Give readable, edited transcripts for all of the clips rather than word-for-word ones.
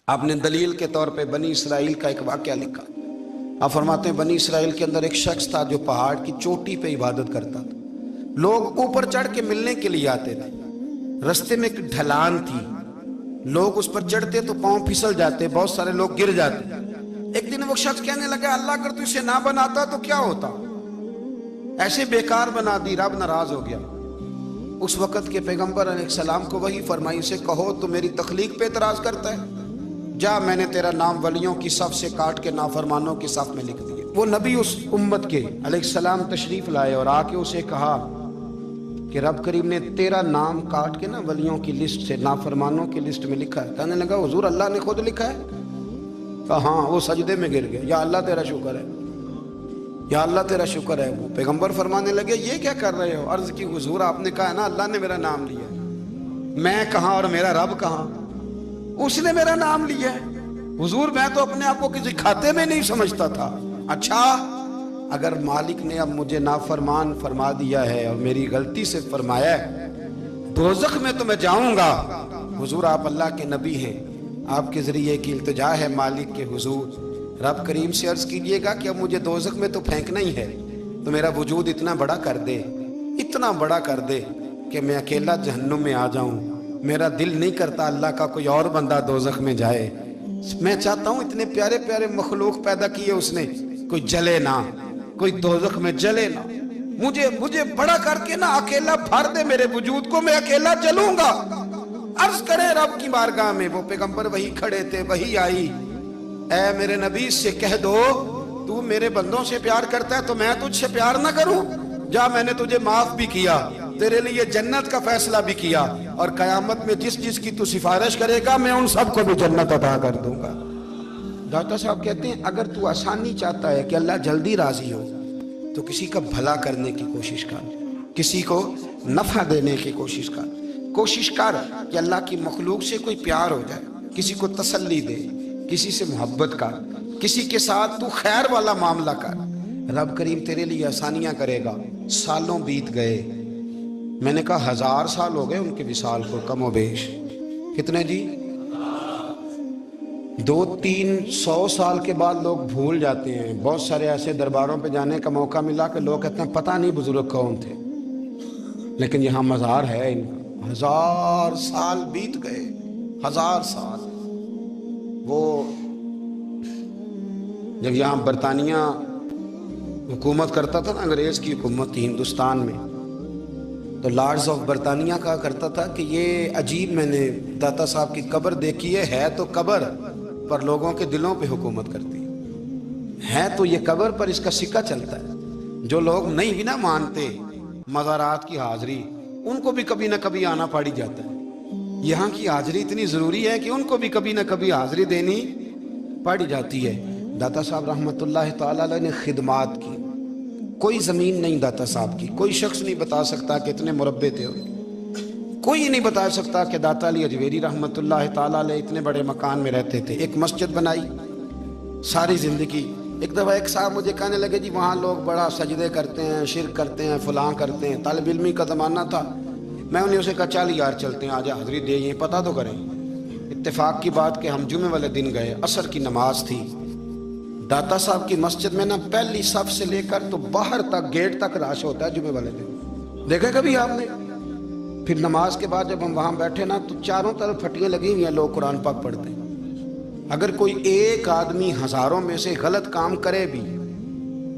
آپ نے دلیل کے طور پہ بنی اسرائیل کا ایک واقعہ لکھا۔ آپ فرماتے ہیں بنی اسرائیل کے اندر ایک شخص تھا جو پہاڑ کی چوٹی پہ عبادت کرتا تھا۔ لوگ اوپر چڑھ کے ملنے کے لیے آتے تھے۔ رستے میں ایک ڈھلان تھی، لوگ اس پر چڑھتے تو پاؤں پھسل جاتے، بہت سارے لوگ گر جاتے۔ ایک دن وہ شخص کہنے لگا اللہ اگر تو اسے نہ بناتا تو کیا ہوتا، ایسے بیکار بنا دی، رب ناراض ہو گیا۔ اس وقت کے پیغمبر علیہ السلام کو وحی فرمائی اسے کہو تو میری تخلیق پہ اعتراض کرتا ہے، جا میں نے تیرا نام ولیوں کی صف سے کاٹ کے نافرمانوں کی صف میں لکھ دیا۔ وہ نبی اس امت کے علیہ السلام تشریف لائے اور آ کے اسے کہا کہ رب کریم نے تیرا نام کاٹ کے نا ولیوں کی لسٹ سے نافرمانوں کی لسٹ میں لکھا ہے۔ کہنے لگا حضور اللہ نے خود لکھا ہے؟ کہا ہاں۔ وہ سجدے میں گر گیا، یا اللہ تیرا شکر ہے، یا اللہ تیرا شکر ہے۔ وہ پیغمبر فرمانے لگے یہ کیا کر رہے ہو؟ عرض کی حضور آپ نے کہا ہے نا اللہ نے میرا نام لیا، میں کہاں اور میرا رب کہاں؟ اس نے میرا نام لیا ہے حضور، میں تو اپنے آپ کو کسی کھاتے میں نہیں سمجھتا تھا۔ اچھا اگر مالک نے اب مجھے نافرمان فرما دیا ہے اور میری غلطی سے فرمایا ہے دوزخ میں تو میں جاؤں گا۔ حضور آپ اللہ کے نبی ہیں، آپ کے ذریعے کی التجا ہے مالک کے حضور، رب کریم سے عرض کیجئے گا کہ اب مجھے دوزخ میں تو پھینکنا ہی ہے، تو میرا وجود اتنا بڑا کر دے، اتنا بڑا کر دے کہ میں اکیلا جہنم میں آ جاؤں۔ میرا دل نہیں کرتا اللہ کا کوئی اور بندہ دوزخ میں جائے، میں چاہتا ہوں اتنے پیارے پیارے مخلوق پیدا کیے اس نے، کوئی جلے نہ، کوئی دوزخ میں جلے نہ، مجھے بڑا کر کے نا اکیلا بھر دے میرے وجود کو، میں اکیلا جلوں گا۔ عرض کرے رب کی بارگاہ میں، وہ پیغمبر وہی کھڑے تھے، وہی آئی، اے میرے نبی سے کہہ دو تو میرے بندوں سے پیار کرتا ہے تو میں تجھ سے پیار نہ کروں؟ جا میں نے تجھے معاف بھی کیا، تیرے لیے جنت کا فیصلہ بھی کیا، اور قیامت میں جس جس کی تو سفارش کرے گا میں ان سب کو بھی جنت عطا کر دوں گا۔ ڈاکٹر صاحب کہتے ہیں اگر تو آسانی چاہتا ہے کہ اللہ جلدی راضی ہو تو کسی کا بھلا کرنے کی کوشش کر، کسی کو نفع دینے کی کوشش کر کہ اللہ کی مخلوق سے کوئی پیار ہو جائے، کسی کو تسلی دے، کسی سے محبت کر، کسی کے ساتھ تو خیر والا معاملہ کر، رب کریم تیرے لیے آسانیاں کرے گا۔ سالوں بیت گئے، میں نے کہا 1000 سال ہو گئے ان کے وصال کو کم و بیش، کتنے جی؟ 200-300 سال کے بعد لوگ بھول جاتے ہیں۔ بہت سارے ایسے درباروں پہ جانے کا موقع ملا کہ لوگ کہتے ہیں پتہ نہیں بزرگ کون تھے، لیکن یہاں مزار ہے ان کا۔ 1000 سال بیت گئے، 1000 سال۔ وہ جب یہاں برطانیہ حکومت کرتا تھا نا، انگریز کی حکومت تھی ہندوستان میں، تو لارڈز آف برطانیہ کہا کرتا تھا کہ یہ عجیب، میں نے داتا صاحب کی قبر دیکھی ہے تو قبر پر لوگوں کے دلوں پہ حکومت کرتی ہے تو یہ قبر پر اس کا سکہ چلتا ہے۔ جو لوگ نہیں بھی نہ مانتے مزارات کی حاضری، ان کو بھی کبھی نہ کبھی آنا پڑ جاتا ہے۔ یہاں کی حاضری اتنی ضروری ہے کہ ان کو بھی کبھی نہ کبھی حاضری دینی پڑ جاتی ہے۔ داتا صاحب رحمۃ اللہ تعالی علیہ نے خدمات کی، کوئی زمین نہیں داتا صاحب کی، کوئی شخص نہیں بتا سکتا کہ اتنے مربع تھے، کوئی نہیں بتا سکتا کہ داتا علی اجویری رحمۃ اللہ تعالی علیہ اتنے بڑے مکان میں رہتے تھے۔ ایک مسجد بنائی ساری زندگی۔ ایک دفعہ ایک صاحب مجھے کہنے لگے جی وہاں لوگ بڑا سجدے کرتے ہیں، شرک کرتے ہیں، فلاں کرتے ہیں، طالب علمی کا زمانہ تھا۔ میں انہیں اسے کہا چل یار چلتے ہیں، آجا حاضری دے، یہ پتہ تو کریں۔ اتفاق کی بات کہ ہم جمعے والے دن گئے، عصر کی نماز تھی، داتا صاحب کی مسجد میں نا پہلی صف سے لے کر تو باہر تک گیٹ تک رش ہوتا ہے جمعے والے دن، دیکھا کبھی آپ نے؟ پھر نماز کے بعد جب ہم وہاں بیٹھے نا تو چاروں طرف پھٹیاں لگی ہوئی ہیں، لوگ قرآن پاک پڑھتے ہیں۔ اگر کوئی ایک آدمی ہزاروں میں سے غلط کام کرے بھی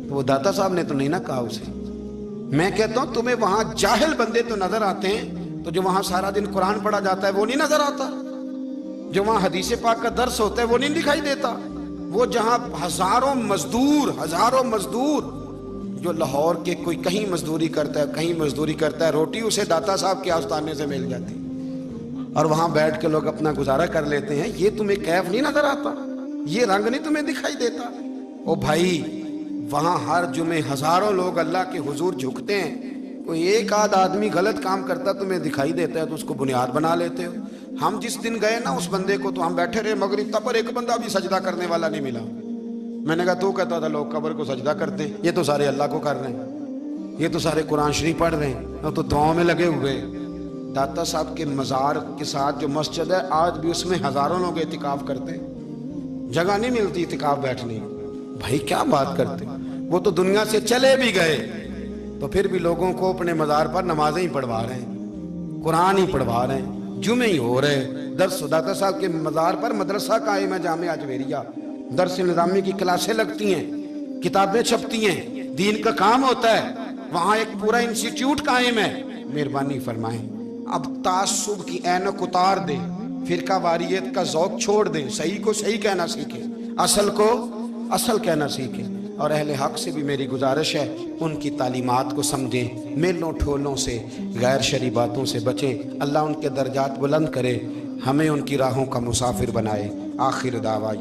تو وہ داتا صاحب نے تو نہیں نہ کہا اسے۔ میں کہتا ہوں تمہیں وہاں جاہل بندے تو نظر آتے ہیں، تو جو وہاں سارا دن قرآن پڑھا جاتا ہے وہ نہیں نظر آتا، جو وہاں حدیث پاک کا درس ہوتا ہے وہ نہیں دکھائی دیتا، وہ جہاں ہزاروں مزدور جو لاہور کے کوئی کہیں مزدوری کرتا ہے، کہیں مزدوری کرتا ہے، روٹی اسے داتا صاحب کے آستانے سے مل جاتی، اور وہاں بیٹھ کے لوگ اپنا گزارا کر لیتے ہیں۔ یہ تمہیں کیف نہیں نظر آتا، یہ رنگ نہیں تمہیں دکھائی دیتا؟ او بھائی وہاں ہر جمعے ہزاروں لوگ اللہ کے حضور جھکتے ہیں، کوئی ایک آدھ آدمی غلط کام کرتا تمہیں دکھائی دیتا ہے تو اس کو بنیاد بنا لیتے ہو۔ ہم جس دن گئے نا اس بندے کو تو ہم بیٹھے رہے مغرب تک، پر ایک بندہ بھی سجدہ کرنے والا نہیں ملا۔ میں نے کہا تو کہتا تھا لوگ قبر کو سجدہ کرتے ہیں، یہ تو سارے اللہ کو کر رہے ہیں، یہ تو سارے قرآن شریف پڑھ رہے ہیں، تو دعاؤں میں لگے ہوئے۔ داتا صاحب کے مزار کے ساتھ جو مسجد ہے آج بھی اس میں ہزاروں لوگ اعتکاف کرتے ہیں، جگہ نہیں ملتی اعتکاف بیٹھنے کی۔ بھائی کیا بات کرتے، وہ تو دنیا سے چلے بھی گئے تو پھر بھی لوگوں کو اپنے مزار پر نمازیں ہی پڑھوا رہے ہیں، قرآن ہی پڑھوا رہے ہیں، جمعے ہی ہو رہے ہیں، درس داتا صاحب کے مزار پر مدرسہ قائم ہے جامعہ اجمیریہ، درس نظامی کی کلاسیں لگتی ہیں، کتابیں چھپتی ہیں، دین کا کام ہوتا ہے، وہاں ایک پورا انسٹیٹیوٹ قائم ہے۔ مہربانی فرمائیں اب تعصب کی اینک اتار دیں، فرقہ واریت کا ذوق چھوڑ دیں، صحیح کو صحیح کہنا سیکھیں، اصل کو اصل کہنا سیکھیں، اور اہل حق سے بھی میری گزارش ہے ان کی تعلیمات کو سمجھیں، میلوں ٹھولوں سے غیر شرعی باتوں سے بچیں، اللہ ان کے درجات بلند کرے، ہمیں ان کی راہوں کا مسافر بنائے۔ آخر دعویٰ